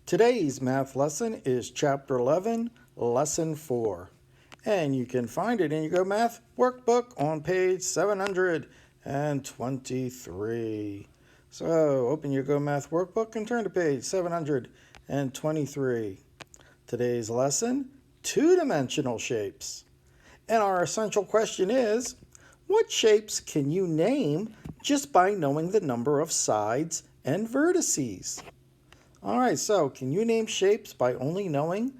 Today's math lesson is Chapter 11, Lesson 4. And you can find it in your Go Math workbook on page 723. So open your Go Math workbook and turn to page 723. Today's lesson, two-dimensional shapes. And our essential question is, what shapes can you name just by knowing the number of sides and vertices? All right, so can you name shapes by only knowing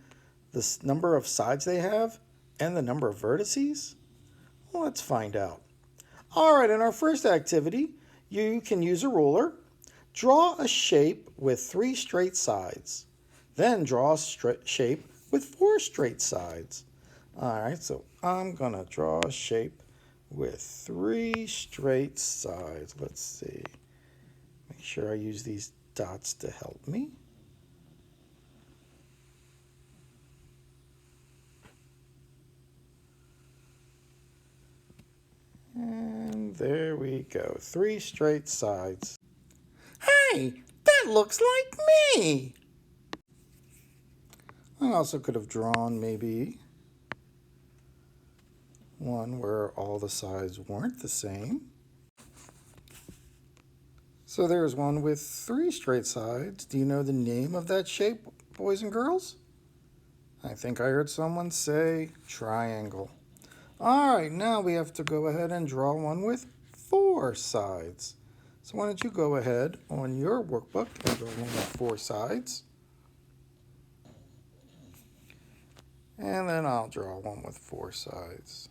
the number of sides they have and the number of vertices? Well, let's find out. All right, in our first activity, you can use a ruler. Draw a shape with 3 straight sides. Then draw a shape with 4 straight sides. All right, so I'm going to draw a shape with 3 straight sides. Let's see. Make sure I use these dots to help me. And there we go, 3 straight sides. Hey, that looks like me! I also could have drawn maybe one where all the sides weren't the same. So there's one with 3 straight sides. Do you know the name of that shape, boys and girls? I think I heard someone say triangle. All right, now we have to go ahead and draw one with 4 sides. So why don't you go ahead on your workbook and draw one with 4 sides. And then I'll draw one with 4 sides.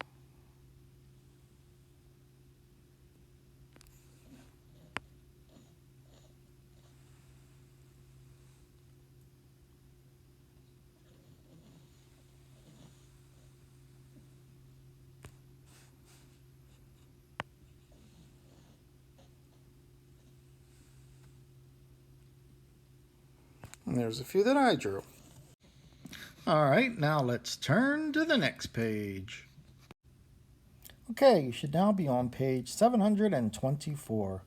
And there's a few that I drew. All right, now let's turn to the next page. Okay, you should now be on page 724.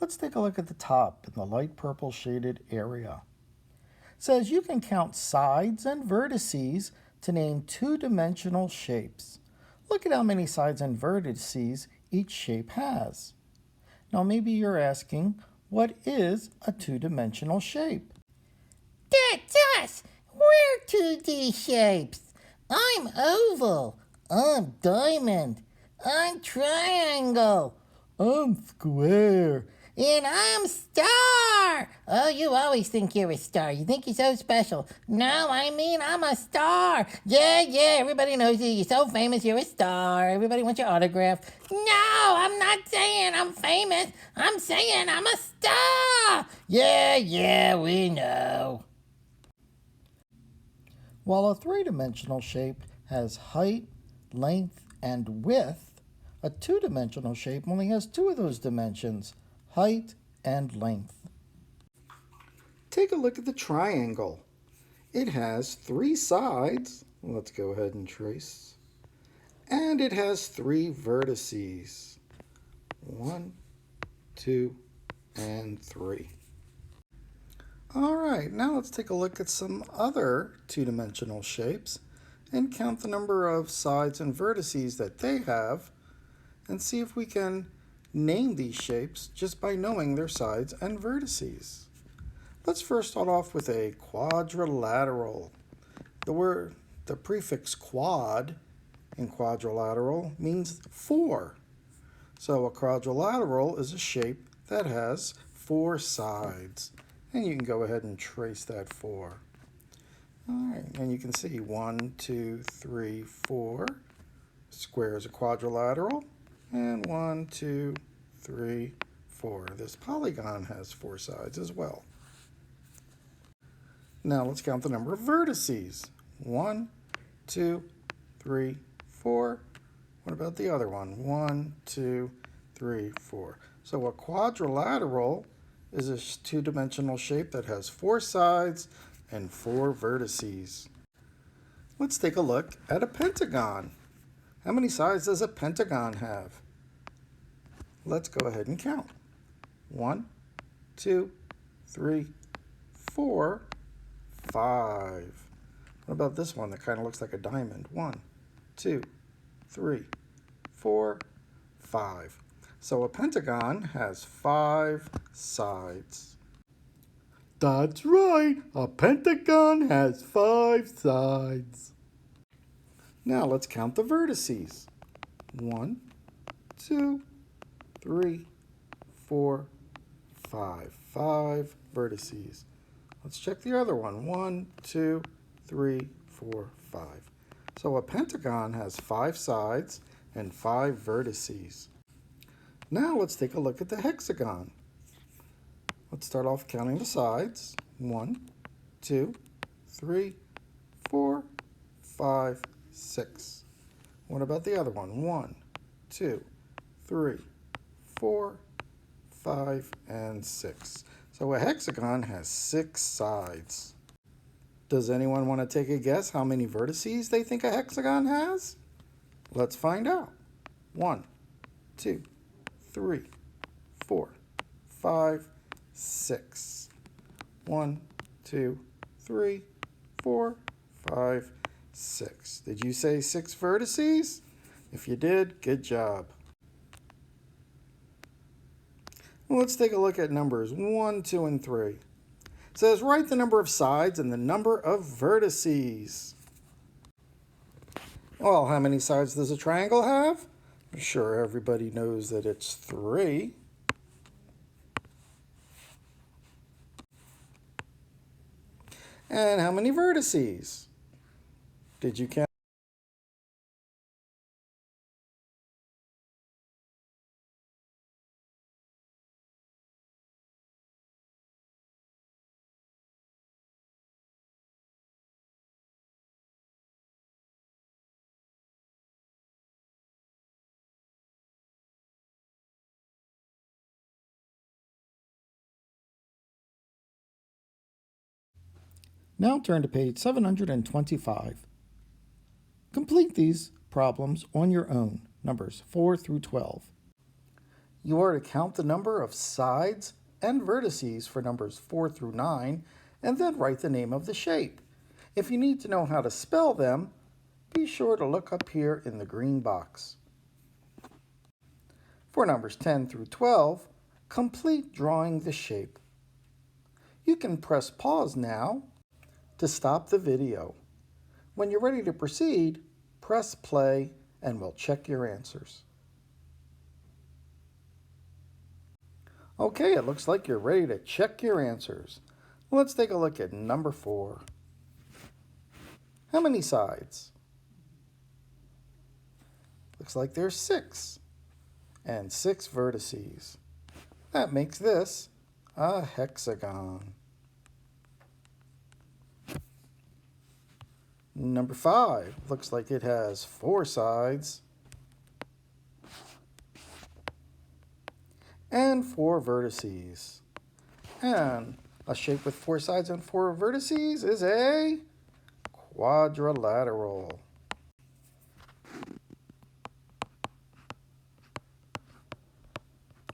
Let's take a look at the top in the light purple shaded area. It says you can count sides and vertices to name two-dimensional shapes. Look at how many sides and vertices each shape has. Now maybe you're asking, what is a two-dimensional shape? That's us! We're 2D shapes. I'm oval. I'm diamond. I'm triangle. I'm square. And I'm star. Oh, you always think you're a star. You think you're so special. No, I mean I'm a star. Yeah, everybody knows you. You're so famous, you're a star. Everybody wants your autograph. No, I'm not saying I'm famous. I'm saying I'm a star. Yeah, we know. While a three-dimensional shape has height, length, and width, a two-dimensional shape only has 2 of those dimensions, height and length. Take a look at the triangle. It has 3 sides. Let's go ahead and trace. And it has 3 vertices. 1, 2, and 3. All right, now let's take a look at some other two-dimensional shapes and count the number of sides and vertices that they have and see if we can name these shapes just by knowing their sides and vertices. Let's first start off with a quadrilateral. The prefix quad in quadrilateral means 4. So a quadrilateral is a shape that has 4 sides. And you can go ahead and trace that 4. All right, and you can see 1, 2, 3, 4. Square is a quadrilateral. And 1, 2, 3, 4. This polygon has 4 sides as well. Now let's count the number of vertices. 1, 2, 3, 4. What about the other one? 1, 2, 3, 4. So a quadrilateral is a two-dimensional shape that has 4 sides and 4 vertices. Let's take a look at a pentagon. How many sides does a pentagon have? Let's go ahead and count. 1, 2, 3, 4. 5. What about this one that kind of looks like a diamond? 1, 2, 3, 4, 5. So a pentagon has 5 sides. That's right, a pentagon has 5 sides. Now let's count the vertices. 1, 2, 3, 4, 5. 5 vertices. Let's check the other one. 1, 2, 3, 4, 5. So a pentagon has 5 sides and 5 vertices. Now let's take a look at the hexagon. Let's start off counting the sides. 1, 2, 3, 4, 5, 6. What about the other one? 1, 2, 3, 4, 5, and 6. So a hexagon has 6 sides. Does anyone want to take a guess how many vertices they think a hexagon has? Let's find out. 1, 2, 3, 4, 5, 6. 1, 2, 3, 4, 5, 6. Did you say 6 vertices? If you did, good job. Well, let's take a look at numbers 1, 2, and 3. It says write the number of sides and the number of vertices. Well, how many sides does a triangle have? I'm sure everybody knows that it's 3. And how many vertices? Did you count? Now turn to page 725. Complete these problems on your own, numbers 4 through 12. You are to count the number of sides and vertices for numbers 4 through 9, and then write the name of the shape. If you need to know how to spell them, be sure to look up here in the green box. For numbers 10 through 12, complete drawing the shape. You can press pause now to stop the video. When you're ready to proceed, press play and we'll check your answers. Okay, it looks like you're ready to check your answers. Let's take a look at number 4. How many sides? Looks like there's 6 and 6 vertices. That makes this a hexagon. Number 5 looks like it has 4 sides and 4 vertices. And a shape with 4 sides and 4 vertices is a quadrilateral.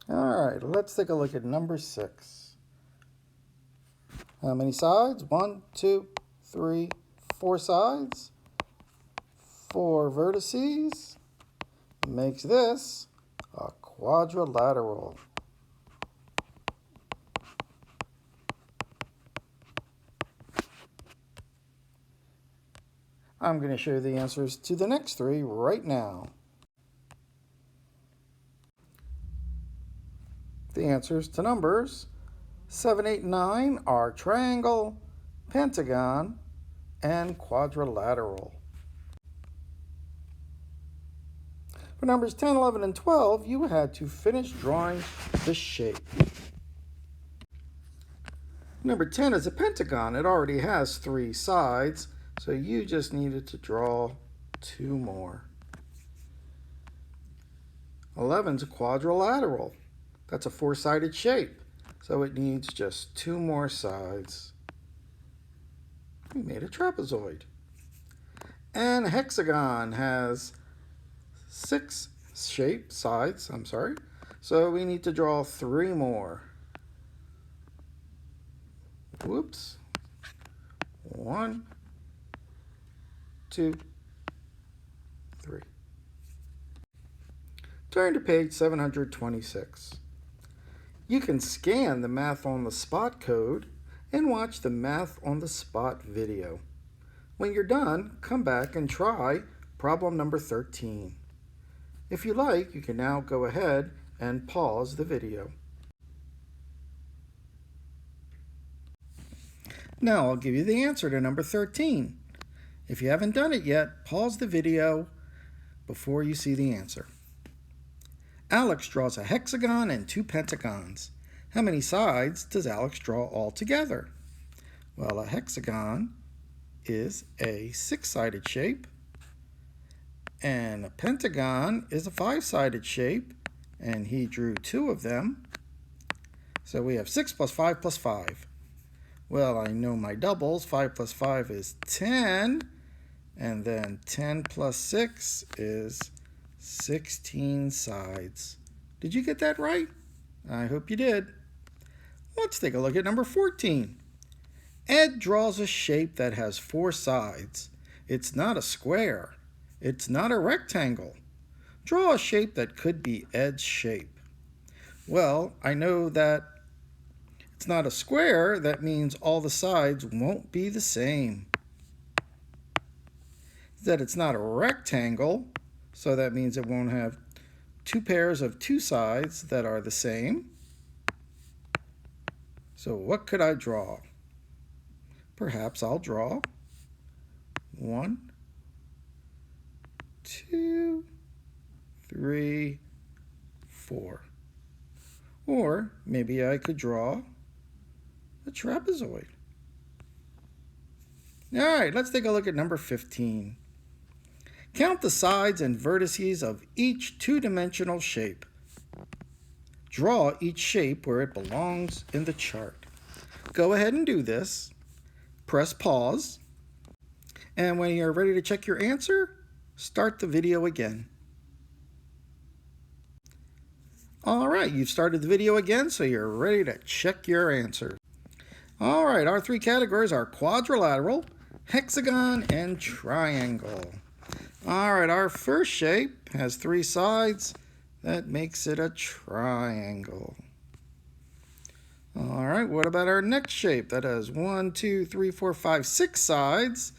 All right, let's take a look at number 6. How many sides? 1, 2, 3, 4 sides, 4 vertices, makes this a quadrilateral. I'm going to show you the answers to the next 3 right now. The answers to numbers 7, 8, 9 are triangle, pentagon, and quadrilateral. For numbers 10, 11, and 12, you had to finish drawing the shape. Number 10 is a pentagon. It already has 3 sides, so you just needed to draw 2 more. 11 is a quadrilateral. That's a 4-sided shape, so it needs just 2 more sides. We made a trapezoid. And a hexagon has 6 sides, so we need to draw 3 more. Whoops. 1, 2, 3. Turn to page 726. You can scan the Math on the Spot code and watch the Math on the Spot video. When you're done, come back and try problem number 13. If you like, you can now go ahead and pause the video. Now I'll give you the answer to number 13. If you haven't done it yet, pause the video before you see the answer. Alex draws a hexagon and 2 pentagons. How many sides does Alex draw altogether? Well, a hexagon is a 6-sided shape, and a pentagon is a 5-sided shape, and he drew 2 of them. So we have 6 plus 5 plus 5. Well, I know my doubles. 5 plus 5 is 10, and then 10 plus 6 is 16 sides. Did you get that right? I hope you did. Let's take a look at number 14. Ed draws a shape that has 4 sides. It's not a square. It's not a rectangle. Draw a shape that could be Ed's shape. Well, I know that it's not a square. That means all the sides won't be the same. That it's not a rectangle, so that means it won't have 2 pairs of 2 sides that are the same. So what could I draw? Perhaps I'll draw 1, 2, 3, 4. Or maybe I could draw a trapezoid. All right, let's take a look at number 15. Count the sides and vertices of each 2-dimensional shape. Draw each shape where it belongs in the chart. Go ahead and do this. Press pause. And when you're ready to check your answer, start the video again. All right, you've started the video again, so you're ready to check your answer. All right, our 3 categories are quadrilateral, hexagon, and triangle. All right, our first shape has 3 sides. That makes it a triangle. All right, what about our next shape? That has 1, 2, 3, 4, 5, 6 sides.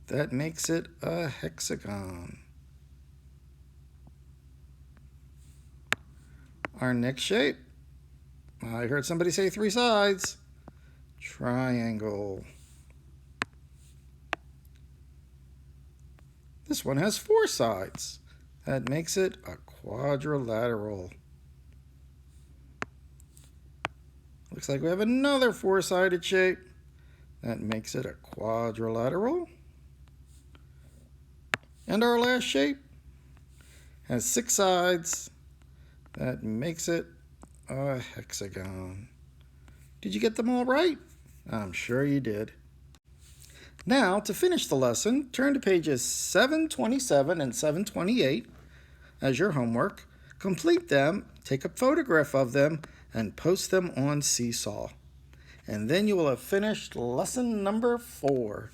That makes it a hexagon. Our next shape, I heard somebody say 3 sides. Triangle. This one has 4 sides. That makes it a quadrilateral. Looks like we have another 4-sided shape. That makes it a quadrilateral. And our last shape has 6 sides. That makes it a hexagon. Did you get them all right? I'm sure you did. Now, to finish the lesson, turn to pages 727 and 728 as your homework. Complete them, take a photograph of them, and post them on Seesaw. And then you will have finished lesson number 4.